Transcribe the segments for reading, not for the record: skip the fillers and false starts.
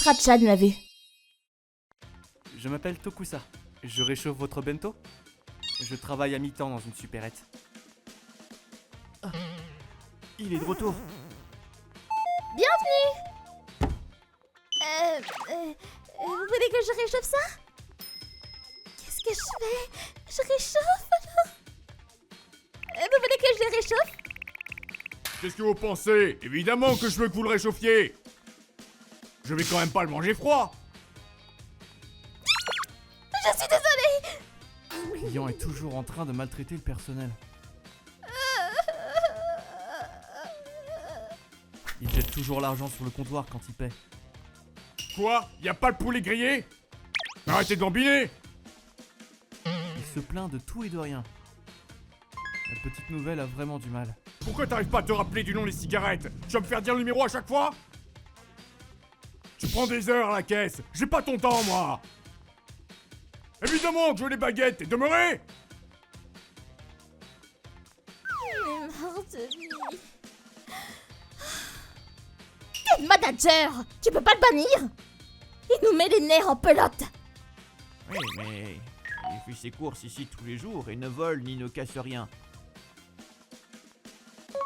Rachan l'a vu. Je m'appelle Tokusa. Je réchauffe votre bento. Je travaille à mi-temps dans une supérette. Ah, il est de retour. Bienvenue. Vous voulez que je réchauffe ça? Qu'est-ce que je fais? Je réchauffe alors? Vous voulez que je les réchauffe? Qu'est-ce que vous pensez? Évidemment que je veux que vous le réchauffiez. Je vais quand même pas le manger froid. Je suis désolée. Le client est toujours en train de maltraiter le personnel. Il jette toujours l'argent sur le comptoir quand il paie. Quoi? Y a pas le poulet grillé? Arrêtez de bambiner. Il se plaint de tout et de rien. La petite nouvelle a vraiment du mal. Pourquoi t'arrives pas à te rappeler du nom des cigarettes? Tu vas me faire dire le numéro à chaque fois? Tu prends des heures à la caisse. J'ai pas ton temps, moi. Évidemment que je veux les baguettes. T'es demeuré? Mais marre de lui. T'es le manager. Tu peux pas le bannir. Il nous met les nerfs en pelote. Oui, mais il fait ses courses ici tous les jours et ne vole ni ne casse rien.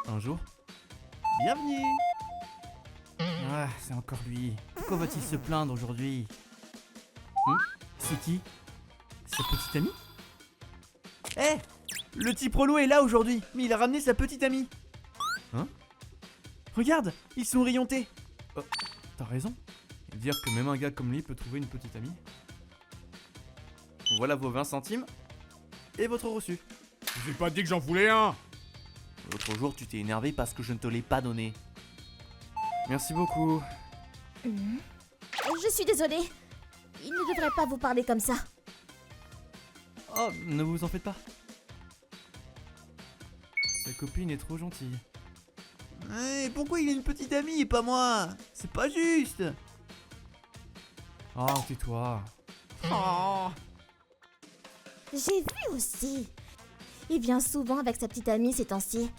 Un jour. Bienvenue. Ah, c'est encore lui. Pourquoi va-t-il se plaindre aujourd'hui? C'est qui? Sa petite amie? Eh, le type relou est là aujourd'hui, mais il a ramené sa petite amie. Hein? Regarde, ils sont rayontés. Oh, t'as raison. Dire que même un gars comme lui peut trouver une petite amie. Voilà vos 20 centimes et votre reçu. Je vous ai pas dit que j'en voulais un. L'autre jour, tu t'es énervé parce que je ne te l'ai pas donné. Merci beaucoup. Je suis désolée. Il ne devrait pas vous parler comme ça. Oh, ne vous en faites pas. Sa copine est trop gentille. Eh, pourquoi il a une petite amie et pas moi? C'est pas juste. Oh, tais-toi. Oh. J'ai vu aussi. Il vient souvent avec sa petite amie ces temps-ci.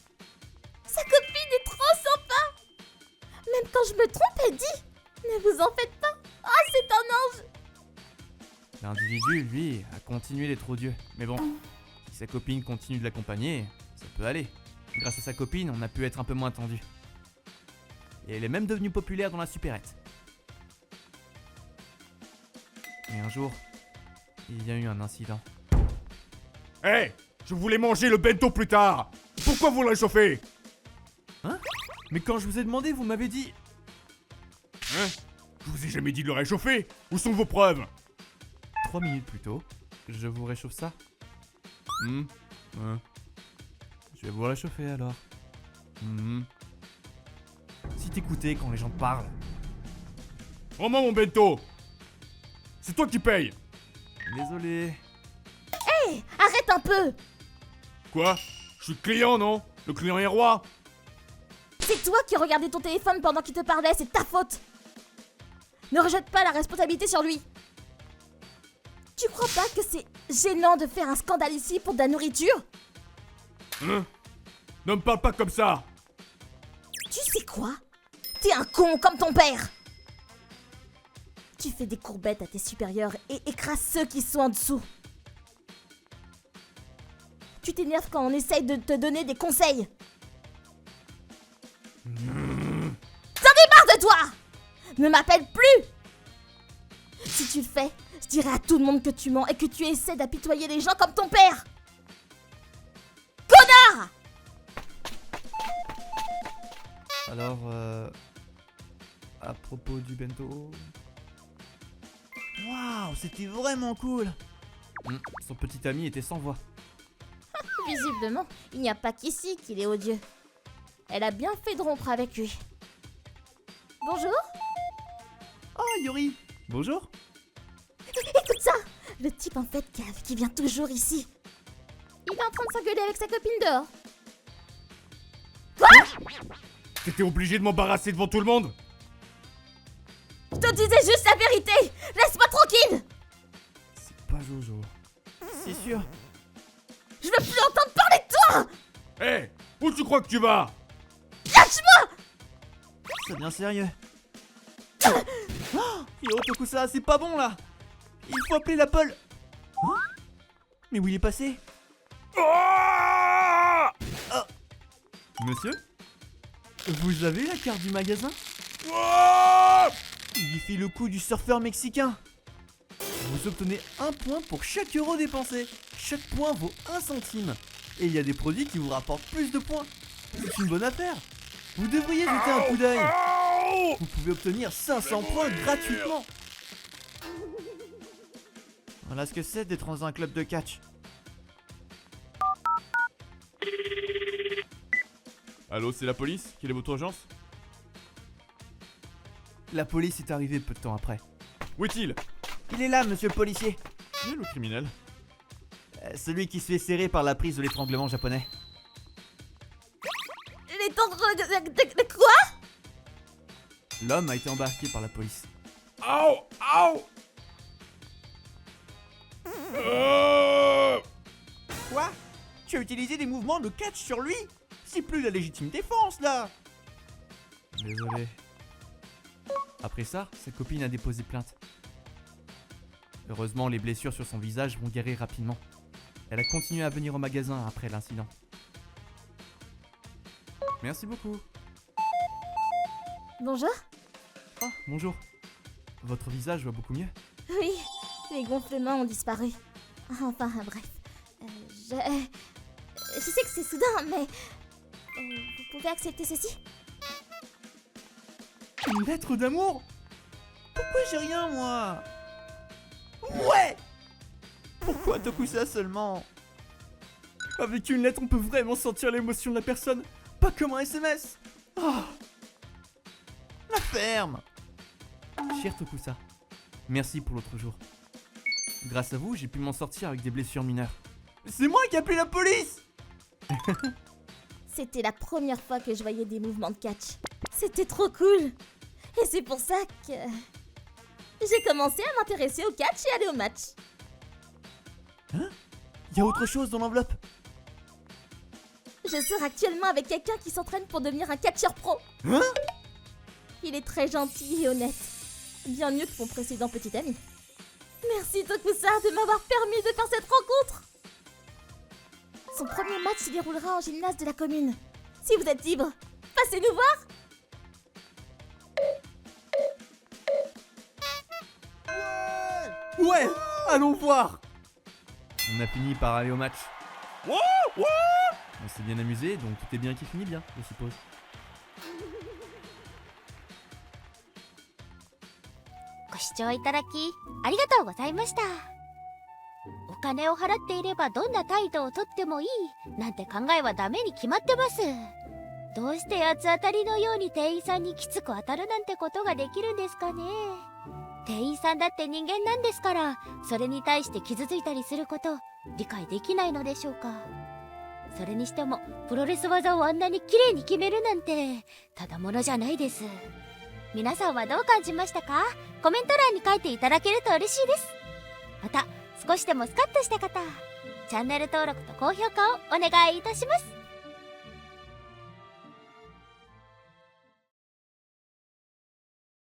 Sa copine est trop sympa. Même quand je me trompe, elle dit ne vous en faites pas. Ah, c'est un ange. L'individu, lui, a continué d'être odieux. Mais bon, si sa copine continue de l'accompagner, ça peut aller. Grâce à sa copine, on a pu être un peu moins tendu. Et elle est même devenue populaire dans la supérette. Mais un jour, il y a eu un incident. Eh, je voulais manger le bento plus tard. Pourquoi vous le réchauffez? Hein? Mais quand je vous ai demandé, vous m'avez dit... Hein? Je vous ai jamais dit de le réchauffer. Où sont vos preuves? 3 minutes plus tôt, je vous réchauffe ça. Ouais. Je vais vous réchauffer alors. Si t'écoutais quand les gens parlent. Rends-moi mon bento. C'est toi qui payes. Désolé. Hé, arrête un peu. Quoi? Je suis client, non? Le client est roi. C'est toi qui regardais ton téléphone pendant qu'il te parlait, c'est ta faute. Ne rejette pas la responsabilité sur lui. Tu crois pas que c'est gênant de faire un scandale ici pour de la nourriture? Hein? Ne me parle pas comme ça. Tu sais quoi? T'es un con comme ton père. Tu fais des courbettes à tes supérieurs et écrases ceux qui sont en dessous. Tu t'énerves quand on essaye de te donner des conseils. J'en ai marre de toi! Ne m'appelle plus! Si tu le fais, je dirai à tout le monde que tu mens et que tu essaies d'apitoyer les gens comme ton père! Connard! Alors, à propos du bento... Waouh, c'était vraiment cool. Son petit ami était sans voix. Visiblement, il n'y a pas qu'ici qu'il est odieux. Elle a bien fait de rompre avec lui. Bonjour? Oh, Yuri! Bonjour! Écoute ça! Le type en fait qui vient toujours ici. Il est en train de s'engueuler avec sa copine dehors. T'étais obligé de m'embarrasser devant tout le monde? Je te disais juste la vérité! Laisse-moi tranquille! C'est pas Jojo. C'est sûr. Je veux plus entendre parler de toi! Eh, où tu crois que tu vas? Lâche-moi! C'est bien sérieux. Yo, Tokusa, c'est pas bon là. Il faut appeler l'Apple. Hein? Mais où il est passé? Monsieur? Vous avez la carte du magasin? Il fait le coup du surfeur mexicain. Vous obtenez 1 point pour chaque euro dépensé. Chaque point vaut 1 centime. Et il y a des produits qui vous rapportent plus de points. C'est une bonne affaire. Vous devriez jeter un coup d'œil. Vous pouvez obtenir 500 points gratuitement. Voilà ce que c'est d'être dans un club de catch. Allô, c'est la police? Quelle est votre urgence? La police est arrivée peu de temps après. Où est-il? Il est là, monsieur le policier. Qui est le criminel? Celui qui se fait serrer par la prise de l'étranglement japonais. Les temps de quoi? L'homme a été embarqué par la police. Aouh! Aouh! Quoi? Tu as utilisé des mouvements de catch sur lui? C'est plus la légitime défense, là. Désolé. Après ça, sa copine a déposé plainte. Heureusement, les blessures sur son visage vont guérir rapidement. Elle a continué à venir au magasin après l'incident. Merci beaucoup. Bonjour. Ah, bonjour. Votre visage va beaucoup mieux. Oui, les gonflements ont disparu. Enfin, bref. Je sais que c'est soudain, mais... vous pouvez accepter ceci? Une lettre d'amour? Pourquoi j'ai rien, moi? Ouais! Pourquoi Tokusa seulement? Avec une lettre, on peut vraiment sentir l'émotion de la personne. Pas comme un SMS. Ah. La ferme! Cher Tokusa, merci pour l'autre jour. Grâce à vous, j'ai pu m'en sortir avec des blessures mineures. C'est moi qui ai appelé la police! C'était la première fois que je voyais des mouvements de catch. C'était trop cool. Et c'est pour ça que... j'ai commencé à m'intéresser au catch et aller au match. Hein? Il y a autre chose dans l'enveloppe. Je sors actuellement avec quelqu'un qui s'entraîne pour devenir un catcheur pro. Hein? Il est très gentil et honnête. Bien mieux que mon précédent petit ami. Merci Tokusa de m'avoir permis de faire cette rencontre. Son premier match se déroulera en gymnase de la commune. Si vous êtes libre, passez nous voir. Ouais, allons voir. On a fini par aller au match. On s'est bien amusé, donc tout est bien qui finit bien, je suppose. ご視聴いただきありがとうございました。お金を払っていればどんな態度をとってもいいなんて考えはダメに決まってます。どうして八つ当たりのように店員さんにきつく当たるなんてことができるんですかね。店員さんだって人間なんですから、それに対して傷ついたりすること理解できないのでしょうか。それにしてもプロレス技をあんなに綺麗に決めるなんてただものじゃないです。皆さんはどう感じましたか？コメント欄に書いていただけると嬉しいです。また少しでもスカッとした方、チャンネル登録と高評価をお願いいたします。